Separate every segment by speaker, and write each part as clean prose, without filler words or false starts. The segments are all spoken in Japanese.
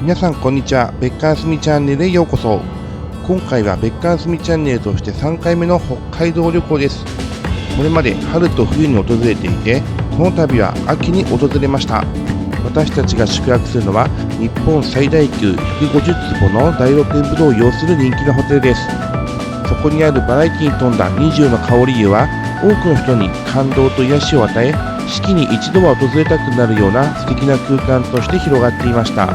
Speaker 1: 皆さんこんにちは。別館すみチャンネルへようこそ。今回は別館すみチャンネルとして3回目の北海道旅行です。これまで春と冬に訪れていて、この度は秋に訪れました。私たちが宿泊するのは日本最大級150坪の大露天風呂を擁する人気のホテルです。そこにあるバラエティに富んだ20の香り湯は多くの人に感動と癒しを与え、四季に一度は訪れたくなるような素敵な空間として広がっていました。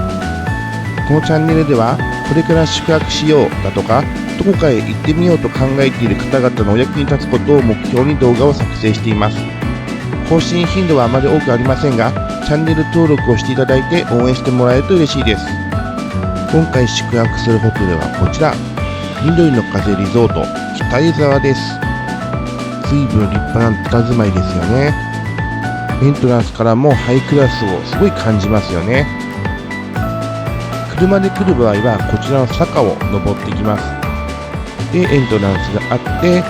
Speaker 1: このチャンネルではこれから宿泊しようだとかどこかへ行ってみようと考えている方々のお役に立つことを目標に動画を作成しています。更新頻度はあまり多くありませんが、チャンネル登録をしていただいて応援してもらえると嬉しいです。今回宿泊するホテルはこちら、緑の風リゾート北湯沢です。随分立派な佇まいですよね。エントランスからもハイクラスをすごい感じますよね。車で来る場合はこちらの坂を登っていきます。で、エントランスがあって、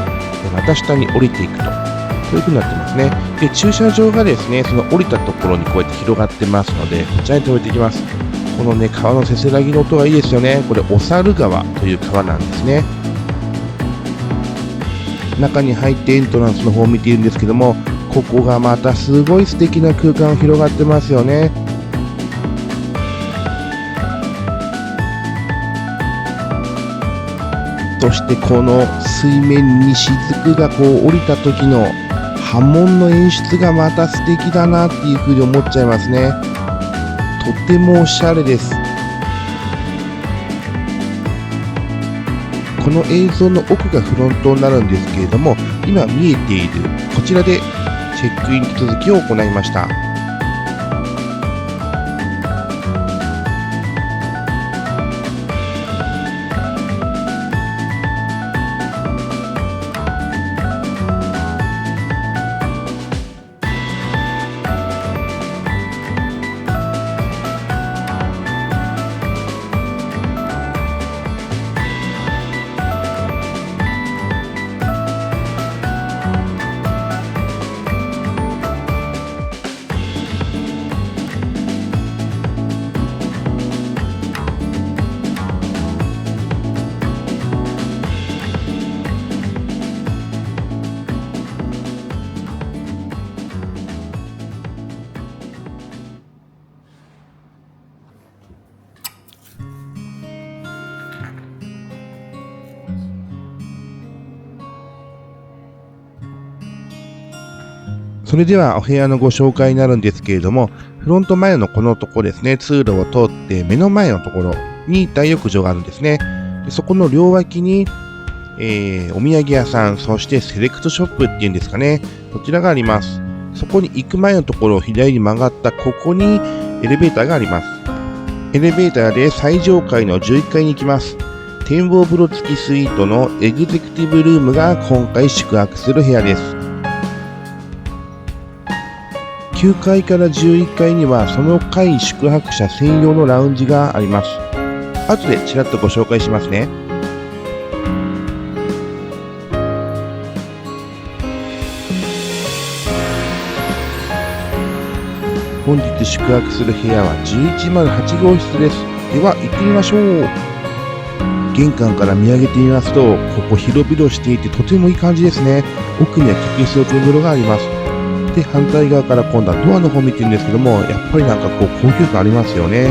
Speaker 1: また下に降りていくと、そういう風になってますね。で、駐車場がですね、その降りたところにこうやって広がってますので、こちらに止めていきます。このね、川のせせらぎの音がいいですよね。これ、お猿川という川なんですね。中に入ってエントランスの方を見ているんですけども、ここがまたすごい素敵な空間広がってますよね。そしてこの水面に雫がこう降りた時の波紋の演出がまた素敵だなっていう風に思っちゃいますね。とてもおしゃれです。この映像の奥がフロントになるんですけれども、今見えているこちらでチェックイン手続きを行いました。それではお部屋のご紹介になるんですけれども、フロント前のこのところですね、通路を通って目の前のところに大浴場があるんですね。でそこの両脇に、お土産屋さん、そしてセレクトショップっていうんですかね、こちらがあります。そこに行く前のところを左に曲がったここにエレベーターがあります。エレベーターで最上階の11階に行きます。展望風呂付きスイートのエグゼクティブルームが今回宿泊する部屋です。9階から11階にはその階宿泊者専用のラウンジがあります。後でちらっとご紹介しますね。本日宿泊する部屋は1108号室です。では行ってみましょう。玄関から見上げてみますと、ここ広々していてとてもいい感じですね。奥には客室露天風呂があります。で、反対側から今度はドアの方を見てるんですけども、やっぱりなんかこう高級感ありますよね。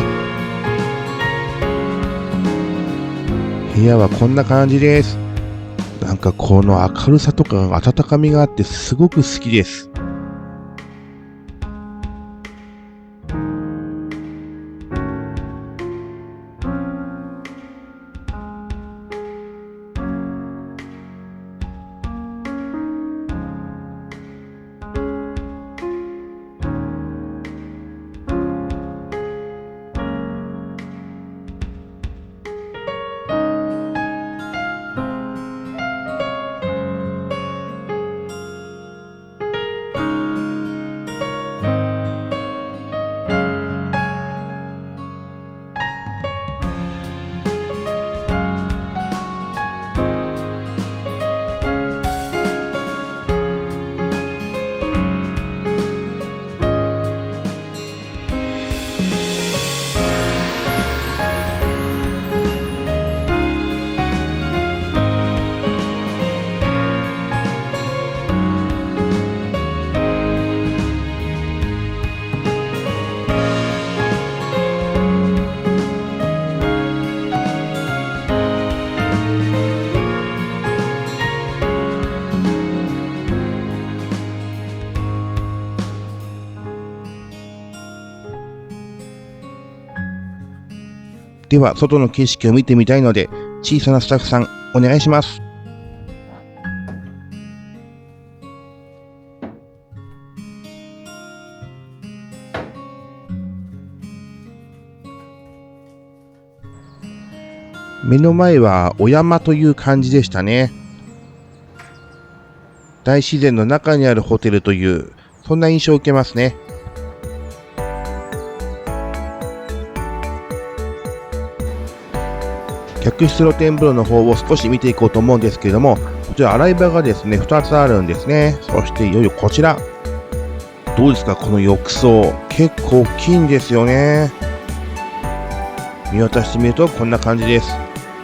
Speaker 1: 部屋はこんな感じです。なんかこの明るさとか温かみがあってすごく好きです。では、外の景色を見てみたいので、小さなスタッフさん、お願いします。目の前はお山という感じでしたね。大自然の中にあるホテルという、そんな印象を受けますね。客室露天風呂の方を少し見ていこうと思うんですけれども、こちら洗い場がですね、2つあるんですね。そしていよいよこちら。どうですか、この浴槽。結構大きいんですよね。見渡してみるとこんな感じです。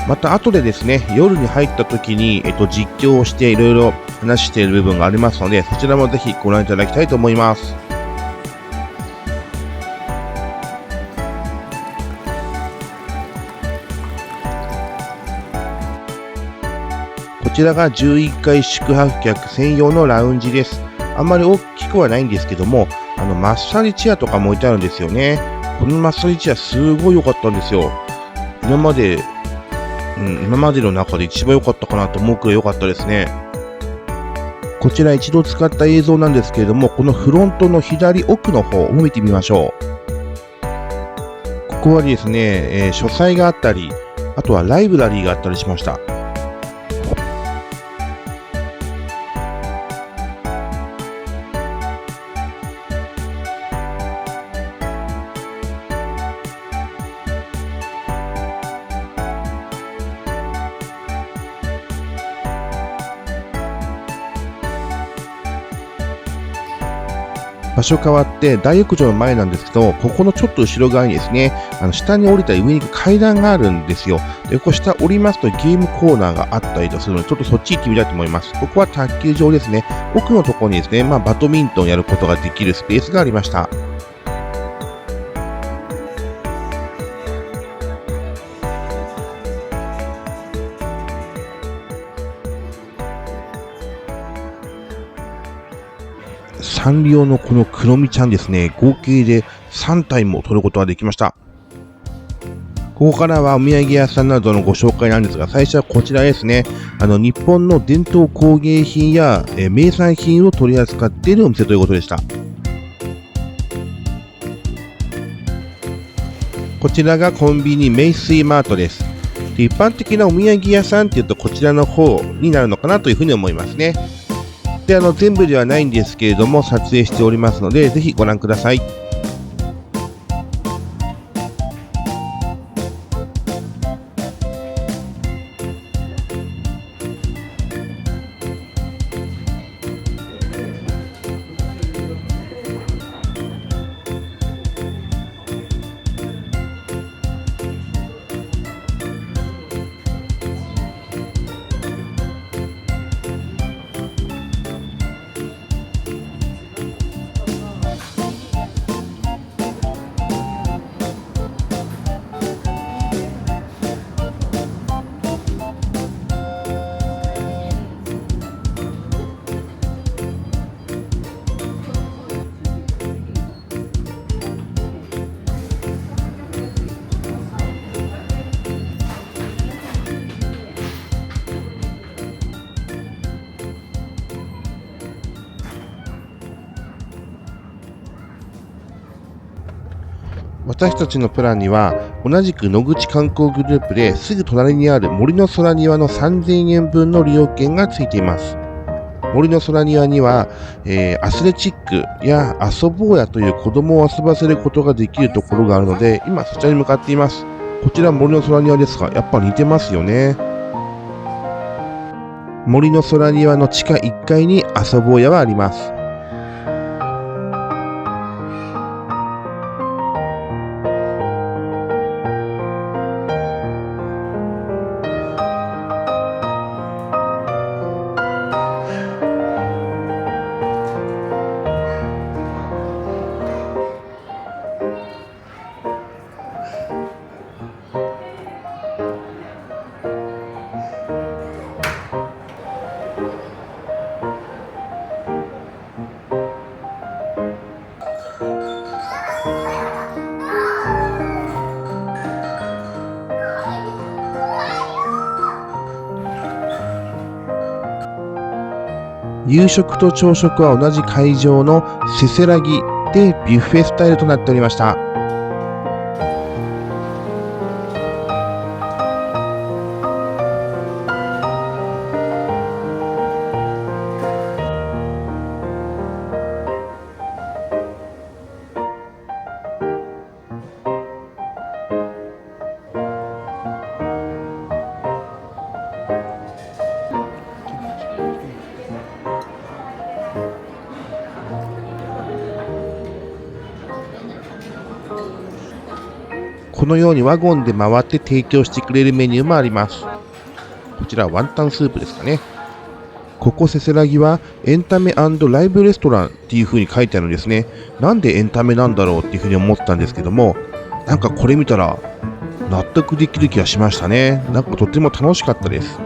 Speaker 1: また後でですね、夜に入った時に、実況をしていろいろ話している部分がありますので、そちらもぜひご覧いただきたいと思います。こちらが11階宿泊客専用のラウンジです。あんまり大きくはないんですけども、マッサージチェアとかも置いてあるんですよね。このマッサージチェアすごい良かったんですよ。今までの中で一番良かったかなと思うくらい良かったですね。こちら一度使った映像なんですけれども、このフロントの左奥の方を見てみましょう。ここはですね、書斎があったり、あとはライブラリーがあったりしました。場所変わって大浴場の前なんですけど、ここのちょっと後ろ側にですね、下に降りたり上に行く階段があるんですよ。で、こう下降りますとゲームコーナーがあったりとするので、ちょっとそっち行ってみたいと思います。ここは卓球場ですね。奥のところにですね、バドミントンやることができるスペースがありました。サンリオのこのクロミちゃんですね、合計で3体も取ることができました。ここからはお土産屋さんなどのご紹介なんですが、最初はこちらですね。日本の伝統工芸品や、名産品を取り扱っているお店ということでした。こちらがコンビニメイスイマートです。で、一般的なお土産屋さんっていうとこちらの方になるのかなというふうに思いますね。で、全部ではないんですけれども、撮影しておりますので、ぜひご覧ください。私たちのプランには、同じく野口観光グループですぐ隣にある森の空庭の3000円分の利用券がついています。森の空庭には、アスレチックや遊ぼうやという子供を遊ばせることができるところがあるので、今そちらに向かっています。こちら森の空庭ですが、やっぱ似てますよね。森の空庭の地下1階に遊ぼうやはあります。夕食と朝食は同じ会場のせせらぎでビュッフェスタイルとなっておりました。このようにワゴンで回って提供してくれるメニューもあります。こちらはワンタンスープですかね。ここせせらぎはエンタメ&ライブレストランっていう風に書いてあるんですね。なんでエンタメなんだろうっていう風に思ったんですけども、なんかこれ見たら納得できる気がしましたね。なんかとても楽しかったです。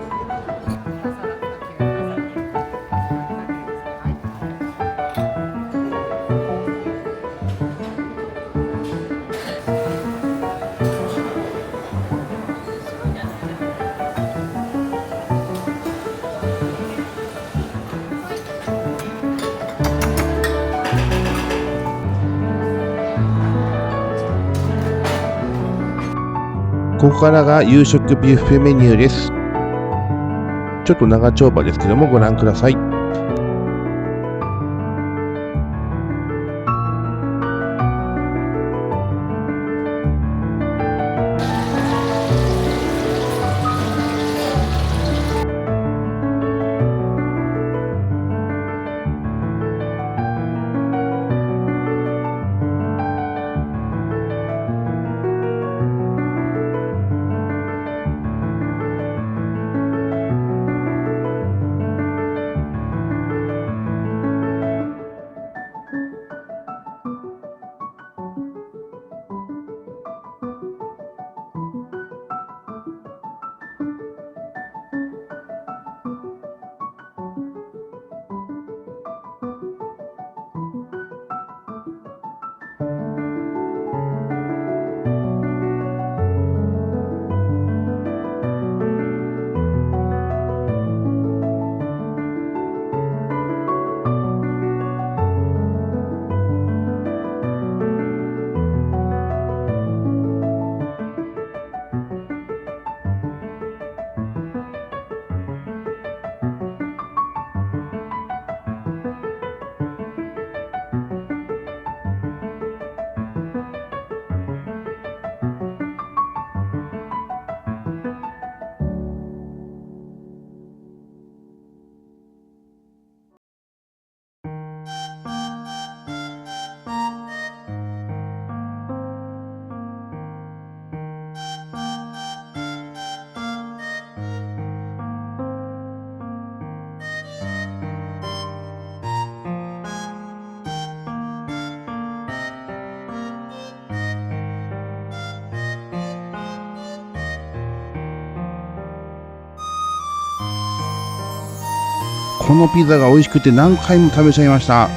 Speaker 1: ここからが夕食ビュッフェメニューです。ちょっと長丁場ですけどもご覧ください。このピザが美味しくて何回も食べちゃいました。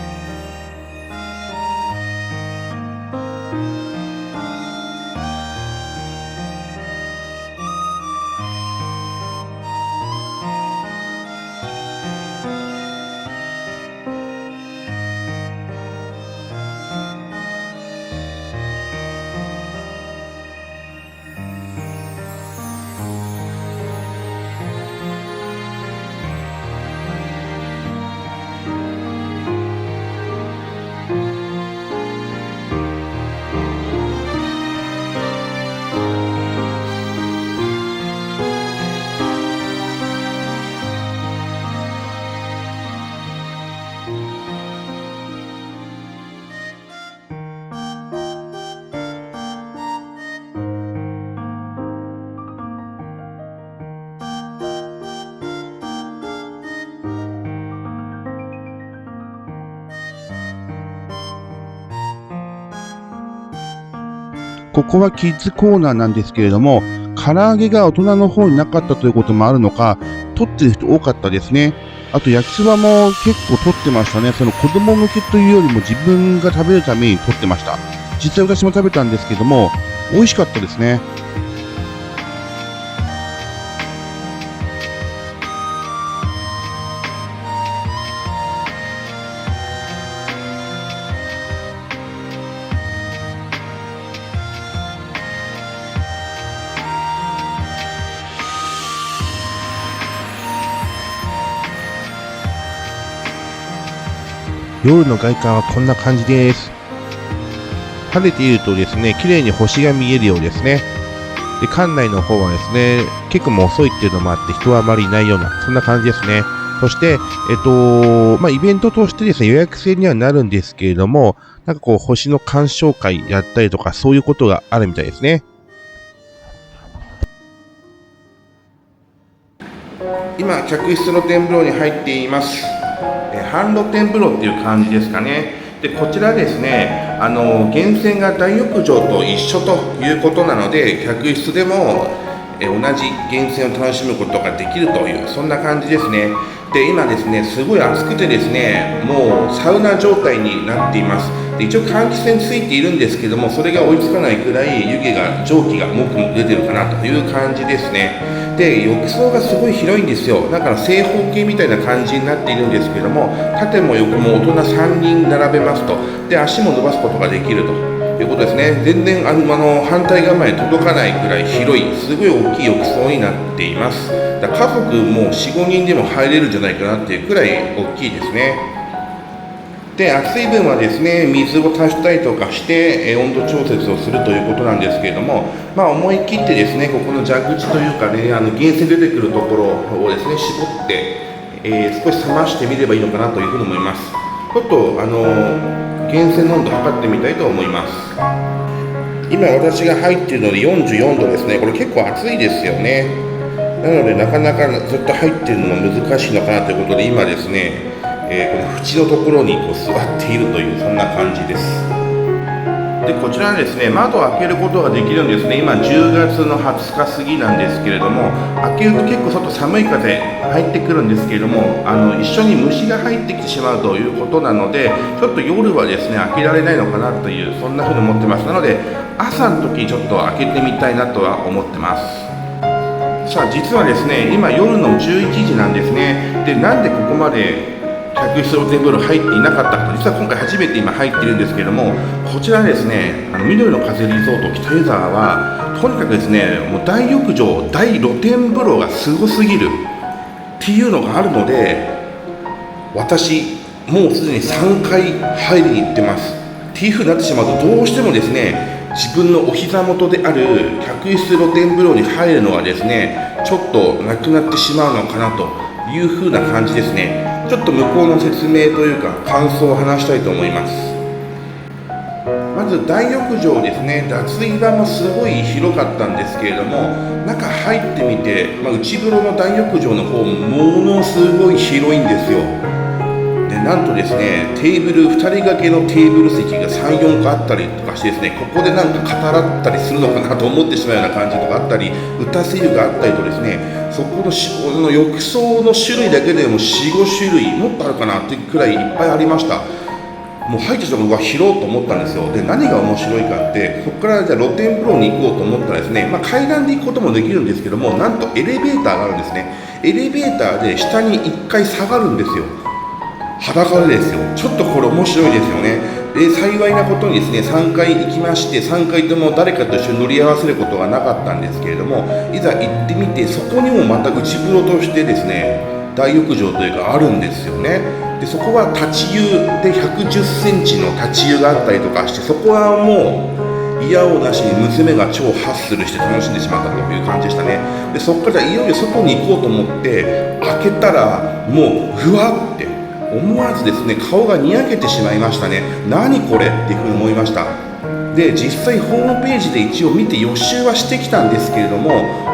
Speaker 1: ここはキッズコーナーなんですけれども、唐揚げが大人の方になかったということもあるのか、取ってる人多かったですね。あと焼きそばも結構取ってましたね。その子供向けというよりも自分が食べるために取ってました。実際私も食べたんですけども、美味しかったですね。夜の外観はこんな感じです。晴れているとですね、綺麗に星が見えるようですね。で、館内の方はですね、結構もう遅いっていうのもあって人はあまりいないような、そんな感じですね。そして、イベントとしてですね、予約制にはなるんですけれども、なんかこう、星の鑑賞会やったりとか、そういうことがあるみたいですね。今、客室露天風呂に入っています。半露天風呂っていう感じですかね。で、こちらですね、源泉が大浴場と一緒ということなので、客室でも同じ源泉を楽しむことができるという、そんな感じですね。で、今ですね、すごい暑くてですね、もうサウナ状態になっています。で、一応換気扇ついているんですけども、それが追いつかないくらい湯気が、蒸気がもくもく出てるかなという感じですね。で、浴槽がすごい広いんですよ。だから正方形みたいな感じになっているんですけども、縦も横も大人3人並べますと、で、足も伸ばすことができるということですね。全然反対側まで届かないくらい広い、すごい大きい浴槽になっています。だから家族も4、5人でも入れるんじゃないかなっていうくらい大きいですね。で、暑い分はですね、水を足したりとかして、温度調節をするということなんですけれども、思い切ってですね、ここの蛇口というかね、源泉出てくるところをですね、絞って、少し冷ましてみればいいのかなというふうに思います。ちょっと、源泉の温度を測ってみたいと思います。今私が入っているので44度ですね。これ結構暑いですよね。なのでなかなかずっと入っているのも難しいのかなということで、今ですね、この縁のところにこう座っているという、そんな感じです。で、こちらはですね、窓を開けることができるんですね。今10月の20日過ぎなんですけれども、開けると結構外寒い風入ってくるんですけれども、一緒に虫が入ってきてしまうということなので、ちょっと夜はですね、開けられないのかなという、そんな風に思ってます。なので、朝の時ちょっと開けてみたいなとは思ってます。さあ、実はですね、今夜の11時なんですね。で、なんでここまで客室露天風呂入っていなかったかと、実は今回初めて今入っているんですけれども、こちらですね、緑の風リゾート北湯沢はとにかくですね、もう大浴場、大露天風呂がすごすぎるっていうのがあるので、私もうすでに3回入りに行ってますっていう風になってしまうと、どうしてもですね、自分のお膝元である客室露天風呂に入るのはですね、ちょっとなくなってしまうのかなという風な感じですね。ちょっと向こうの説明というか感想を話したいと思います。まず大浴場ですね。脱衣場もすごい広かったんですけれども、中入ってみて、内風呂の大浴場の方ものすごい広いんですよ。で、なんとですね、テーブル2人掛けのテーブル席が3、4個あったりとかしてですね、ここでなんか語らったりするのかなと思ってしまうような感じとかあったり、打たせ湯があったりとですね、そこの浴槽の種類だけでも4、5種類もっとあるかなっていうくらいいっぱいありました。もう入ってきたのが広いと思ったんですよ。で、何が面白いかって、そこからじゃあ露天風呂に行こうと思ったらですね、階段で行くこともできるんですけども、なんとエレベーターがあるんですね。エレベーターで下に1回下がるんですよ。裸でですよ。ちょっとこれ面白いですよね。で、幸いなことにですね、3回行きまして、3回とも誰かと一緒に乗り合わせることがなかったんですけれども、いざ行ってみて、そこにもまた内風呂としてですね、大浴場というかあるんですよね。で、そこは立ち湯で110センチの立ち湯があったりとかして、そこはもう嫌をなしに娘が超ハッスルして楽しんでしまったという感じでしたね。で、そこからいよいよ外に行こうと思って開けたら、もうふわって思わずですね、顔がにやけてしまいましたね。何これっていうふうに思いました。で、実際ホームページで一応見て予習はしてきたんですけれども、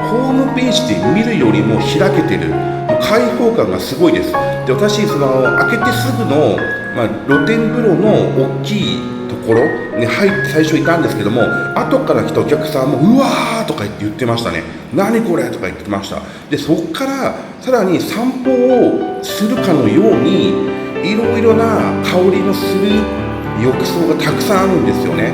Speaker 1: ホームページで見るよりも開けてる、開放感がすごいです。で、私開けてすぐの、露天風呂の大きいところに入って最初いたんですけども、後から来たお客さんもうわーとか言ってましたね。何これとか言ってました。で、そこからさらに散歩をするかのようにいろいろな香りのする浴槽がたくさんあるんですよね。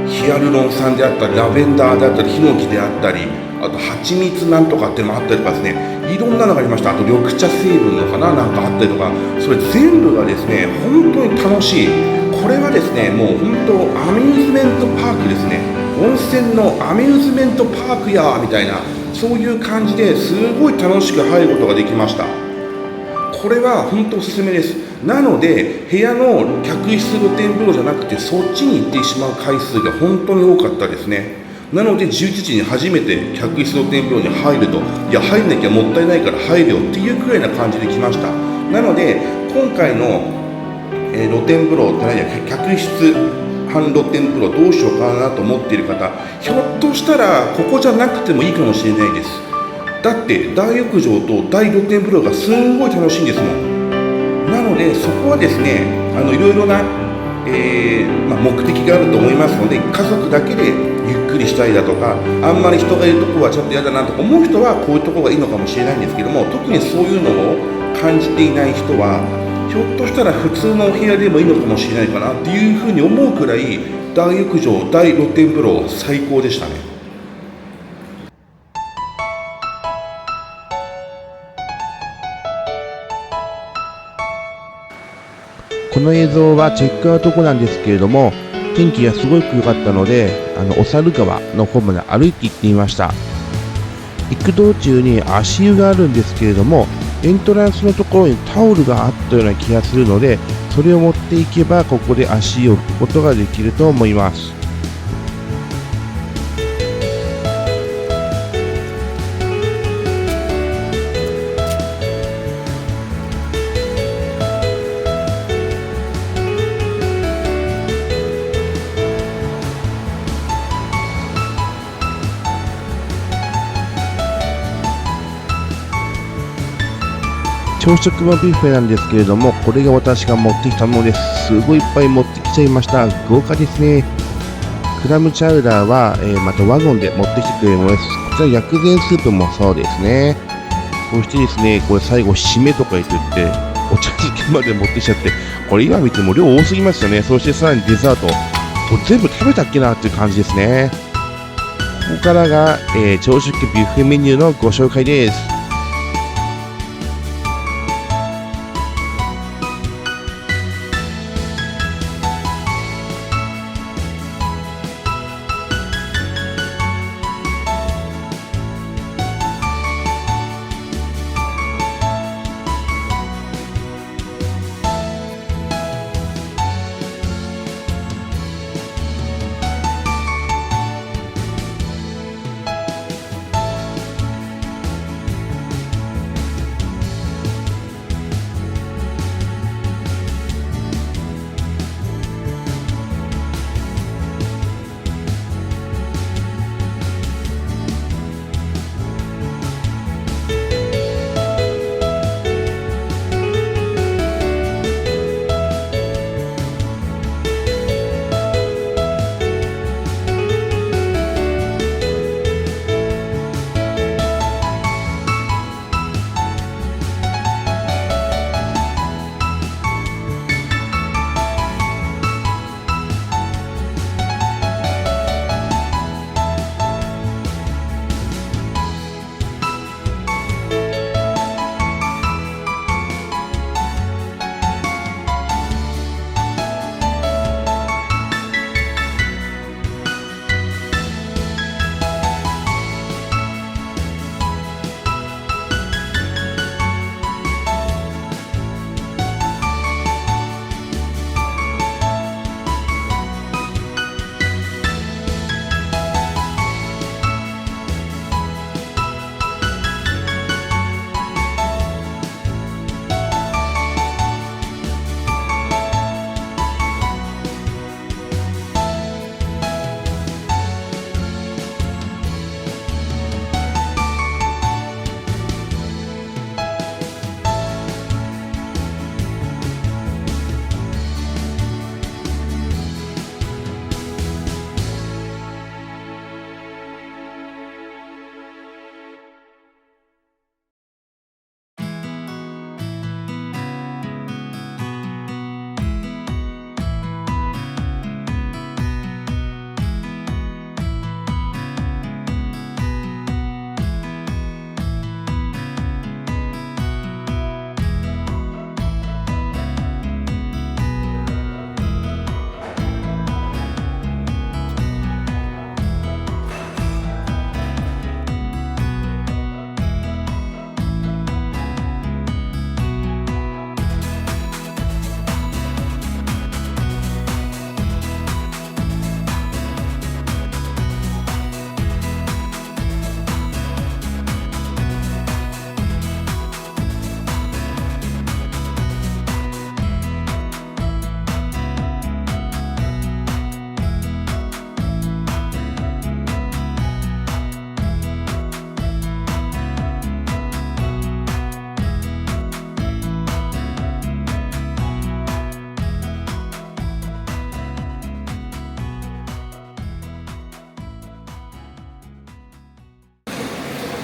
Speaker 1: ヒアルロン酸であったり、ラベンダーであったり、ヒノキであったり、あと蜂蜜なんとかっていうのもあったりとかですね、いろんなのがありました。あと緑茶成分のかな、なんかあったりとか、それ全部がですね、本当に楽しい。これはですね、もう本当アミューズメントパークですね。温泉のアミューズメントパークやみたいな、そういう感じですごい楽しく入ることができました。これは本当おすすめです。なので部屋の客室露天風呂じゃなくてそっちに行ってしまう回数が本当に多かったですね。なので11時に初めて客室露天風呂に入ると、いや入んなきゃもったいないから入るよっていうくらいな感じで来ました。なので今回の、露天風呂じゃないや客室半露天風呂どうしようかなと思っている方、ひょっとしたらここじゃなくてもいいかもしれないです。だって大浴場と大露天風呂がすんごい楽しいんですもん。なのでそこはですね、いろいろな、目的があると思いますので、家族だけでゆっくりしたいだとか、あんまり人がいるとこはちょっと嫌だなとか思う人はこういうところがいいのかもしれないんですけども、特にそういうのを感じていない人はひょっとしたら普通のお部屋でもいいのかもしれないかなっていうふうに思うくらい、大浴場大露天風呂最高でしたね。この映像はチェックアウト後なんですけれども、天気がすごく良かったので、お猿川の方まで歩いて行ってみました。行く道中に足湯があるんですけれども、エントランスのところにタオルがあったような気がするので、それを持っていけばここで足湯を拭くことができると思います。朝食のビュッフェなんですけれども、これが私が持ってきたものです。すごいいっぱい持ってきちゃいました。豪華ですね。クラムチャウダーは、またワゴンで持ってきてくれるものです。こちら薬膳スープもそうですね。そしてですね、これ最後締めとか言ってお茶漬けまで持ってきちゃって、これ今見ても量多すぎますよね。そしてさらにデザート。これ全部食べたっけなっていう感じですね。ここからが、朝食ビュッフェメニューのご紹介です。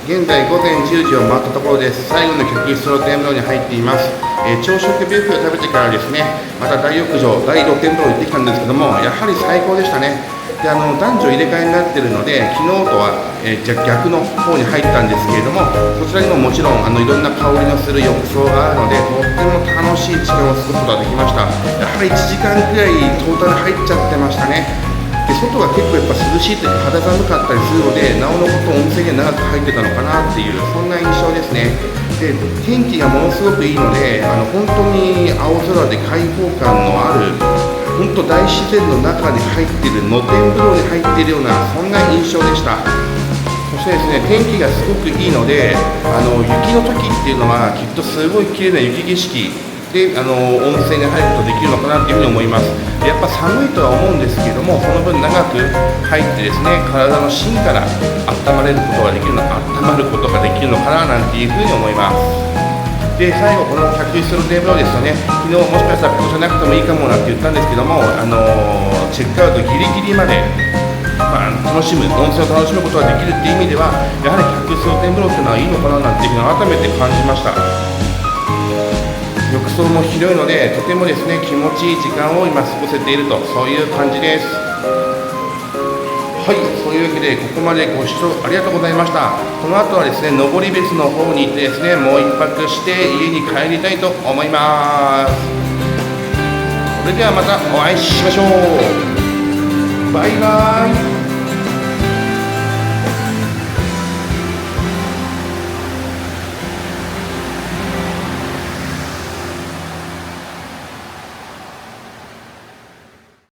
Speaker 1: 現在午前10時を回ったところです。最後の客室露天風呂に入っています。朝食ビュッフェを食べてからですね、また大浴場、大露天風呂に行ってきたんですけども、やはり最高でしたね。で男女入れ替えになっているので、昨日とは、逆の方に入ったんですけれども、そちらにももちろんいろんな香りのする浴槽があるので、とっても楽しい時間を過ごすことができました。やはり1時間くらいトータル入っちゃってましたね。で外が結構やっぱ涼しいというか肌寒かったりするので、なおのこと温泉に長く入ってたのかなっていう、そんな印象ですね。で天気がものすごくいいので、本当に青空で開放感のある、本当大自然の中に入っている、露天風呂に入っているような、そんな印象でした。そしてですね、天気がすごくいいので、雪の時っていうのはきっとすごい綺麗な雪景色で温泉に入ることができるのかなというふうに思います。やっぱ寒いとは思うんですけれども、その分長く入ってですね、体の芯から温まることができるのかななんていうふうに思います。で最後、この客室のテーブルをですね、昨日もしかしたらここじゃなくてもいいかもなんて言ったんですけども、チェックアウトギリギリまで、楽しむ、温泉を楽しむことができるっていう意味では、やはり客室のテーブルっていうのはいいのかななんていうふうに改めて感じました。浴槽も広いので、とてもですね気持ちいい時間を今過ごせていると、そういう感じです。はい、そういうわけでここまでご視聴ありがとうございました。この後はですね、登別の方に行ってですね、もう一泊して家に帰りたいと思います。それではまたお会いしましょう。バイバイ。